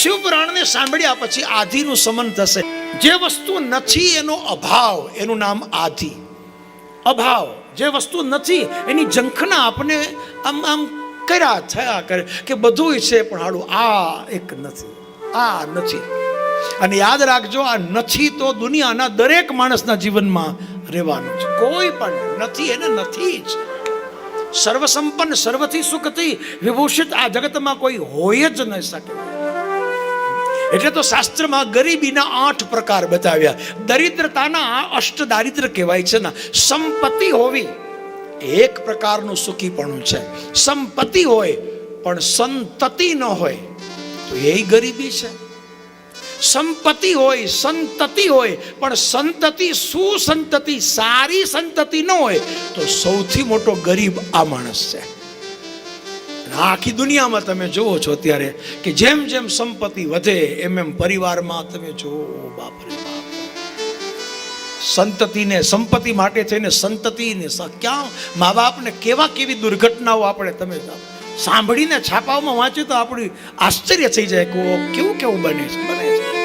શિવપુરાણને સાંભળ્યા પછી આધિનું સમન થશે. જે વસ્તુ નથી એનો અભાવ, એનું નામ આધિ. અભાવ, જે વસ્તુ નથી એની ઝંખના આપણે આમ આમ કર્યા થયા કરે કે બધું છે પણ હાડું આ એક નથી, આ નથી. અને યાદ રાખજો, આ નથી તો દુનિયાના દરેક માણસના જીવનમાં રહેવાનું છે. કોઈ પણ નથી એને નથી જ. સર્વસંપન્ન, સર્વથી સુખથી વિભૂષિત આ જગતમાં કોઈ હોય જ ન શકે. એટલે તો શાસ્ત્રમાં ગરીબીના 8 પ્રકાર બતાવ્યા. દરિદ્રતાના અષ્ટ દારિદ્ર કહેવાય છે ને. સંપત્તિ હોવી એક પ્રકારનું સુખીપણું છે. સંપત્તિ હોય પણ સંતતિ ન હોય તો એ ગરીબી છે. સંપત્તિ હોય, સંતતિ હોય પણ સંતતિ, સુસંતતિ, સારી સંતતિ ન હોય તો સૌથી મોટો ગરીબ આ માણસ છે. આખી દુનિયામાં તમે જુઓ છો અત્યારે કે જેમ જેમ સંપત્તિ વધે એમ એમ પરિવારમાં તમે જુઓ, બાપરે બાપ, સંતતિને, સંપત્તિ માટે થઈને સંતતિને ક્યાં મા બાપને કેવી દુર્ઘટનાઓ આપણે તમે સાંભળીને છાપાઓમાં વાંચ્યું તો આપણું આશ્ચર્ય થઈ જાય કે કેવું બને છે.